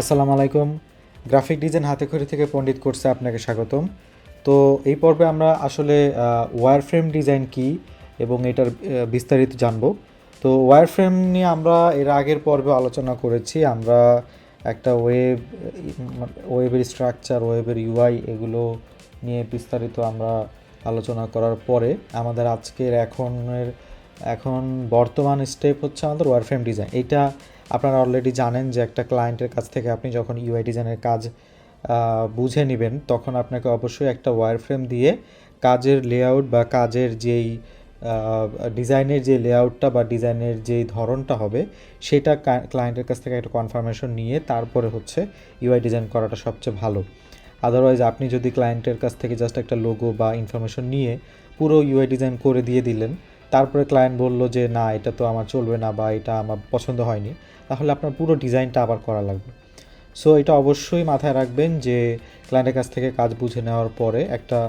আসসালামু আলাইকুম। Graphic design হাতেখড়ি থেকে পণ্ডিত কোর্সে আপনাকে স্বাগতম। তো এই পর্বে আমরা আসলে ওয়্যারফ্রেম ডিজাইন কি এবং এটার বিস্তারিত জানব। তো ওয়্যারফ্রেম নিয়ে আমরা এর আগের পর্বে আলোচনা করেছি। আমরা একটা ওয়েবের স্ট্রাকচার, ওয়েবের ইউআই এগুলো নিয়ে বিস্তারিত আমরা আলোচনা করার পরে আমাদের আজকের এখন বর্তমান স্টেপ হচ্ছে আমাদের ওয়্যারফ্রেম ডিজাইন। এইটা আপনারা অলরেডি জানেন যে একটা ক্লায়েন্টের কাছ থেকে আপনি যখন ইউআই ডিজাইনের কাজ বুঝে নেবেন, তখন আপনাকে অবশ্যই একটা ওয়্যারফ্রেম দিয়ে কাজের লেআউট বা কাজের যেই ডিজাইনের যে লেআউটটা বা ডিজাইনের যেই ধরনটা হবে সেটা ক্লায়েন্টের কাছ থেকে একটা কনফার্মেশন নিয়ে তারপরে হচ্ছে ইউআই ডিজাইন করাটা সবচেয়ে ভালো। আদারওয়াইজ আপনি যদি ক্লায়েন্টের কাছ থেকে জাস্ট একটা লোগো বা ইনফরমেশন নিয়ে পুরো ইউআই ডিজাইন করে দিয়ে দিলেন, তারপরে ক্লায়েন্ট বলল যে না এটা তো আমার চলবে না বা এটা আমার পছন্দ হয়নি, তাহলে আপনার পুরো ডিজাইনটা আবার করা লাগবে। সো এটা অবশ্যই মাথায় রাখবেন যে ক্লায়েন্টের কাছ থেকে কাজ বুঝে নেওয়ার পরে একটা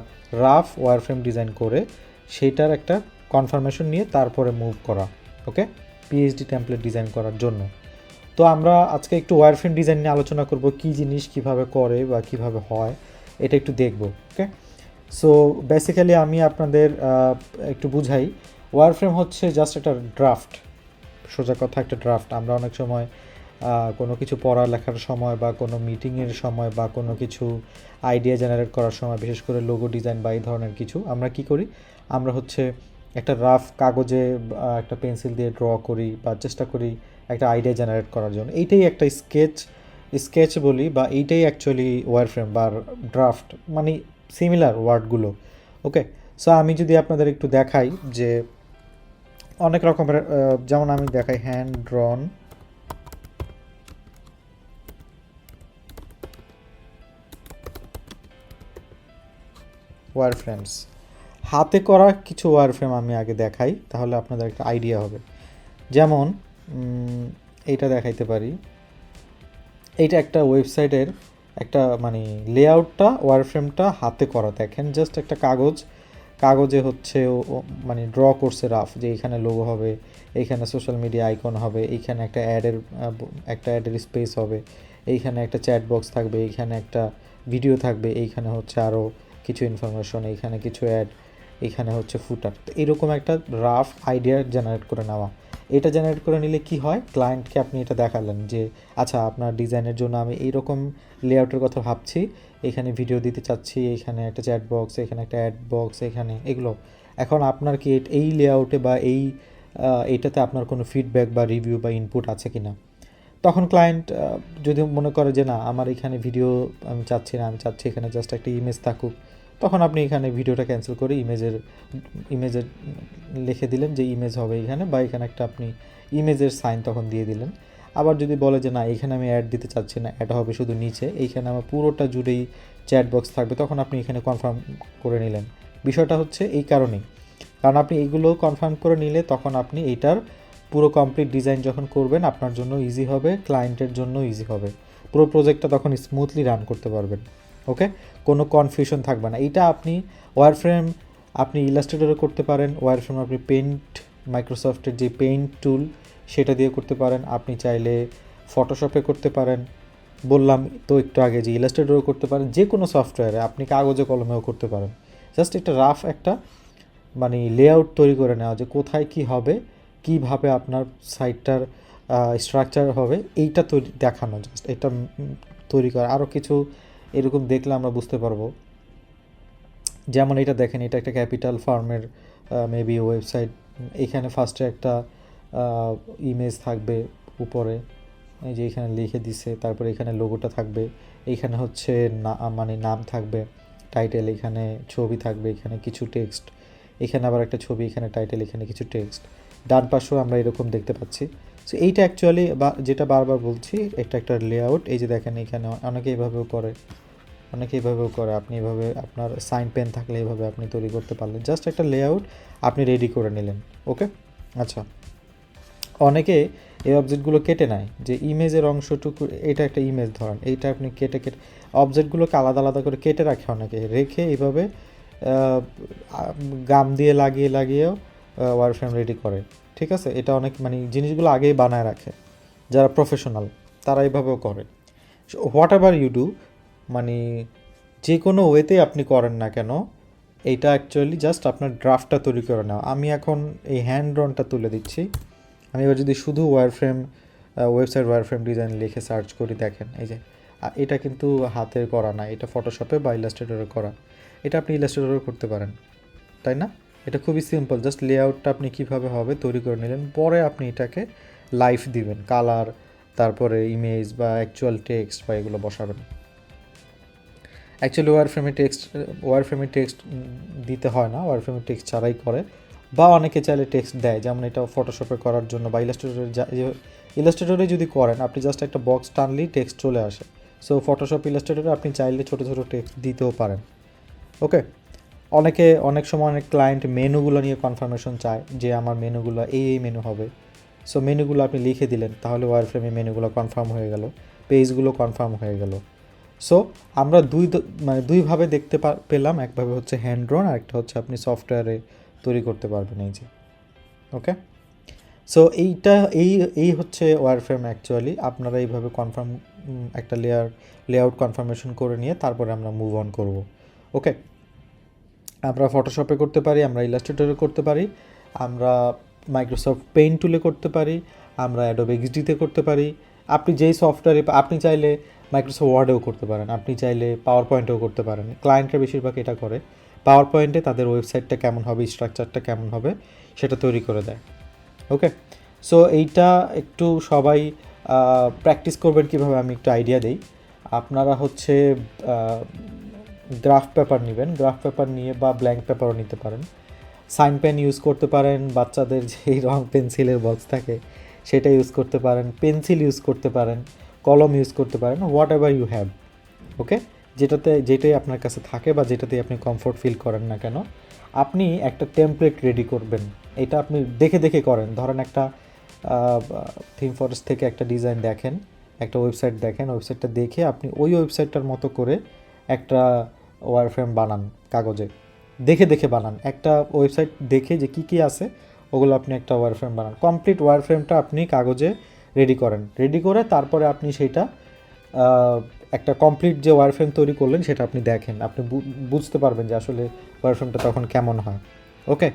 রাফ ওয়্যারফ্রেম ডিজাইন করে সেইটার একটা কনফার্মেশন নিয়ে তারপরে মুভ করা। ওকে, পিএইচডি টেমপ্লেট ডিজাইন করার জন্য। তো আমরা আজকে একটু ওয়্যারফ্রেম ডিজাইন নিয়ে আলোচনা করব, কী জিনিস কিভাবে করে বা কিভাবে হয় এটা একটু দেখব। ওকে, সো বেসিক্যালি আমি আপনাদের একটু বুঝাই। ওয়্যারফ্রেম হচ্ছে জাস্ট একটা ড্রাফট, সোজা কথা একটা ড্রাফট। আমরা অনেক সময় কোনো কিছু পড়ালেখার সময় বা কোনো মিটিংয়ের সময় বা কোনো কিছু আইডিয়া জেনারেট করার সময়, বিশেষ করে লোগো ডিজাইন বা এই ধরনের কিছু, আমরা কি করি, আমরা হচ্ছে একটা রাফ কাগজে একটা পেন্সিল দিয়ে ড্র করি বা চেষ্টা করি একটা আইডিয়া জেনারেট করার জন্য। এইটাই একটা স্কেচ বলি, বা এইটাই অ্যাকচুয়ালি ওয়্যারফ্রেম বা ড্রাফট, মানে সিমিলার ওয়ার্ডগুলো। ওকে, সো আমি যদি আপনাদের একটু দেখাই যে অনেক রকমের, যেমন আমি দেখাই হ্যান্ড ড্রন ওয়্যারফ্রেমস, হাতে করা কিছু ওয়্যারফ্রেম আমি আগে দেখাই, তাহলে আপনাদের একটা আইডিয়া হবে। যেমন এইটা দেখাইতে পারি। এইটা একটা ওয়েবসাইটের একটা মানে লেআউটটা, ওয়্যারফ্রেমটা হাতে করা। দেখেন জাস্ট একটা কাগজে হচ্ছে মানে ড্র করছে রাফ, যে এইখানে লোগো হবে, এইখানে সোশ্যাল মিডিয়া আইকন হবে, এইখানে একটা অ্যাডের স্পেস হবে, এইখানে একটা চ্যাট বক্স থাকবে, এইখানে একটা ভিডিও থাকবে, এইখানে হচ্ছে আরও কিছু ইনফরমেশন, এইখানে কিছু অ্যাড, এইখানে হচ্ছে ফুটার। তো এরকম একটা রাফ আইডিয়া জেনারেট করে নেওয়া। এটা জেনারেট করে নিলে কি হয়, ক্লায়েন্টকে আপনি এটা দেখালেন যে আচ্ছা আপনার ডিজাইনের জন্য আমি এইরকম লেআউটের কথা ভাবছি, এখানে ভিডিও দিতে চাচ্ছি, এখানে একটা চ্যাট বক্স, এখানে একটা অ্যাড বক্স, এখানে এগুলো। এখন আপনার কি এই লেআউটে বা এইটাতে আপনার কোনো ফিডব্যাক বা রিভিউ বা ইনপুট আছে কি না? তখন ক্লায়েন্ট যদি মনে করে যে না আমার এখানে ভিডিও আমি চাচ্ছি না, আমি চাচ্ছি এখানে জাস্ট একটা ইমেজ থাকুক, তখন আপনি এখানে ভিডিওটা ক্যান্সেল করে ইমেজের লিখে দিলেন যে ইমেজ হবে এখানে, বা এখানে একটা আপনি ইমেজের সাইন তখন দিয়ে দিলেন। আবার যদি বলে যে না এখানে আমি অ্যাড দিতে চাচ্ছি না, অ্যাড হবে শুধু নিচে, এইখানে আমার পুরোটা জুড়েই চ্যাট বক্স থাকবে, তখন আপনি এখানে কনফার্ম করে নিলেন। বিষয়টা হচ্ছে এই কারণেই, কারণ আপনি এইগুলো কনফার্ম করে নিলে তখন আপনি এইটার পুরো কমপ্লিট ডিজাইন যখন করবেন আপনার জন্য ইজি হবে, ক্লায়েন্টের জন্য ইজি হবে, পুরো প্রজেক্টটা তখন স্মুথলি রান করতে পারবেন। ওকে, কোনো কনফিউশন থাকবে না। এইটা আপনি ওয়্যারফ্রেম আপনি ইলাস্ট্রেটরে করতে পারেন, ওয়্যারফ্রেম আপনি মাইক্রোসফটের যে পেইন্ট টুল সেটা দিয়ে করতে পারেন, আপনি চাইলে ফটোশপে করতে পারেন, বললাম তো একটু আগে যে ইলাস্ট্রেটরও করতে পারেন, যে কোনো সফটওয়্যারে আপনি কাগজে কলমেও করতে পারেন। জাস্ট একটা রাফ একটা মানে লেআউট তৈরি করে নেওয়া, যে কোথায় কি হবে, কিভাবে আপনার সাইটটার স্ট্রাকচার হবে, এইটা দেখানো, জাস্ট এটা তৈরি করা। আরও কিছু এরকম দেখলে আমরা বুঝতে পারবো। যেমন এটা দেখেন, এটা একটা ক্যাপিটাল ফার্মের মেবি ওয়েবসাইট। এখানে ফার্স্টে একটা ইমেজ থাকবে উপরে, এই যে এখানে লিখে দিছে, তারপরে এখানে লোগোটা থাকবে, এইখানে হচ্ছে মানে নাম থাকবে, টাইটেল, এখানে ছবি থাকবে, এখানে কিছু টেক্সট, এখানে আবার একটা ছবি, এখানে টাইটেল, এখানে কিছু টেক্সট। ডান পাশেও আমরা এরকম দেখতে পাচ্ছি। সো এইটা অ্যাকচুয়ালি যেটা বারবার বলছি, এটা একটা লেআউট। এই যে দেখেন এখানে অনেকে এইভাবেও করে, আপনি এভাবে আপনার সাইন পেন থাকলে এইভাবে আপনি তৈরি করতে পারলেন, জাস্ট একটা লেআউট আপনি রেডি করে নিলেন। ওকে, আচ্ছা, অনেকে এই অবজেক্টগুলো কেটে নেয়, যে ইমেজের অংশটুকু, এটা একটা ইমেজ ধরেন, এইটা আপনি কেটে অবজেক্টগুলোকে আলাদা আলাদা করে কেটে রাখে, অনেকে রেখে এইভাবে গাম দিয়ে লাগিয়েও ওয়্যারফ্রেম রেডি করে। ঠিক আছে, এটা অনেক মানে জিনিসগুলো আগেই বানায় রাখে, যারা প্রফেশনাল তারা এইভাবেও করে। হোয়াট এভার ইউ ডু, মানে যে কোনো ওয়েতে আপনি করেন না কেন, এইটা অ্যাকচুয়ালি জাস্ট আপনার ড্রাফটটা তৈরি করে নেওয়া। আমি এখন এই হ্যান্ড ড্রনটা তুলে দিচ্ছি। আমি এবার যদি শুধু ওয়্যারফ্রেম ওয়েবসাইট ওয়্যারফ্রেম ডিজাইন লিখে সার্চ করি, দেখেন এই যে এটা কিন্তু হাতের করা না, এটা ফটোশপে বা ইলাস্ট্রেটরে করা। এটা আপনি ইলাস্ট্রেটরে করতে পারেন, তাই না? এটা খুবই সিম্পল, জাস্ট লেআউটটা আপনি কীভাবে হবে তৈরি করে নিলেন, পরে আপনি এটাকে লাইফ দিবেন, কালার, তারপরে ইমেজ বা অ্যাকচুয়াল টেক্সট বা এগুলো বসাবেন। অ্যাকচুয়ালি ওয়্যারফ্রেমে টেক্সট দিতে হয় না, ওয়্যারফ্রেমে টেক্সট ছাড়াই করে, বা অনেকে চাইলে টেক্সট দেয়, যেমন এটা ফটোশপে করার জন্য বা ইলাস্ট্রেটরে যদি করেন আপনি জাস্ট একটা বক্স টানলেই টেক্সট চলে আসে। সো ফটোশপ ইলাস্ট্রেটরে আপনি চাইলে ছোটো ছোটো টেক্সট দিতেও পারেন। ওকে, অনেক সময় অনেক ক্লায়েন্ট মেনুগুলো নিয়ে কনফার্মেশন চায় যে আমার মেনুগুলো এই মেনু হবে। সো মেনুগুলো আপনি লিখে দিলেন, তাহলে ওয়্যারফ্রেমে মেনুগুলো কনফার্ম হয়ে গেল, পেজগুলো কনফার্ম হয়ে গেল। সো আমরা দুইভাবে দেখতে পেলাম, একভাবে হচ্ছে হ্যান্ড ড্রন, আর একটা হচ্ছে আপনি সফটওয়্যারে তৈরি করতে পারবেন এই যে। ওকে, সো এই হচ্ছে ওয়্যারফ্রেম অ্যাকচুয়ালি। আপনারা এইভাবে একটা লেআউট কনফার্মেশন করে নিয়ে তারপরে আমরা মুভ অন করব। ওকে, আমরা ফটোশপে করতে পারি, আমরা ইলাস্ট্রেটরে করতে পারি, আমরা মাইক্রোসফট পেইন্ট টুলে করতে পারি, আমরা অ্যাডোবে এক্সডিতে করতে পারি। আপনি যেই সফটওয়্যারে, আপনি চাইলে মাইক্রোসফট ওয়ার্ডেও করতে পারেন, আপনি চাইলে পাওয়ার পয়েন্টেও করতে পারেন। ক্লায়েন্টরা বেশিরভাগ এটা করে, পাওয়ার পয়েন্টে তাদের ওয়েবসাইটটা কেমন হবে, স্ট্রাকচারটা কেমন হবে সেটা তৈরি করে দেয়। ওকে, সো এইটা একটু সবাই প্র্যাকটিস করবেন কীভাবে, আমি একটু আইডিয়া দিই। আপনারা হচ্ছে গ্রাফ পেপার নেবেন, গ্রাফ পেপার নিয়ে বা ব্ল্যাঙ্ক পেপারও নিতে পারেন, সাইন পেন ইউজ করতে পারেন, বাচ্চাদের যেই রং পেন্সিলের বক্স থাকে সেটা ইউজ করতে পারেন, পেন্সিল ইউজ করতে পারেন, কলম ইউজ করতে পারেন, হোয়াট এভার ইউ হ্যাভ। ওকে, যেটাই আপনার কাছে থাকে বা যেটাতেই আপনি কমফোর্ট ফিল করেন না কেন, আপনি একটা টেমপ্লেট রেডি করবেন। এটা আপনি দেখে দেখে করেন। ধরেন একটা থিম ফরেস্ট থেকে একটা ডিজাইন দেখেন, একটা ওয়েবসাইট দেখেন, ওয়েবসাইটটা দেখে আপনি ওই ওয়েবসাইটটার মতো করে একটা ওয়্যারফ্রেম বানান, কাগজে দেখে দেখে বানান। একটা ওয়েবসাইট দেখে যে কী কী আছে ওগুলো আপনি একটা ওয়্যারফ্রেম বানান। কমপ্লিট ওয়্যারফ্রেমটা আপনি কাগজে রেডি করেন, রেডি করে তারপরে আপনি সেইটা একটা কমপ্লিট যে ওয়্যারফ্রেম তৈরি করলেন সেটা আপনি দেখেন, আপনি বুঝতে পারবেন যে আসলে ওয়্যারফ্রেমটা তখন কেমন হয়। ওকে,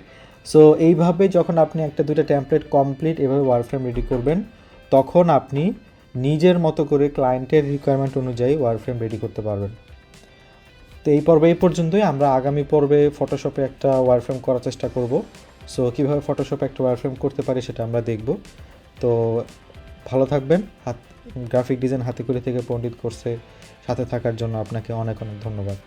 সো এইভাবে যখন আপনি একটা দুইটা টেমপ্লেট কমপ্লিট এভাবে ওয়্যারফ্রেম রেডি করবেন, তখন আপনি নিজের মতো করে ক্লায়েন্টের রিকোয়ারমেন্ট অনুযায়ী ওয়্যারফ্রেম রেডি করতে পারবেন। তো এই পর্যন্তই। আমরা আগামী পর্বে ফটোশপে একটা ওয়্যারফ্রেম করার চেষ্টা করব। সো কীভাবে ফটোশপে একটা ওয়্যারফ্রেম করতে পারি সেটা আমরা দেখব। তো ভালো থাকবেন। গ্রাফিক ডিজাইন হাতে করে থেকে পণ্ডিত কোর্সে সাথে থাকার জন্য আপনাকে অনেক অনেক ধন্যবাদ।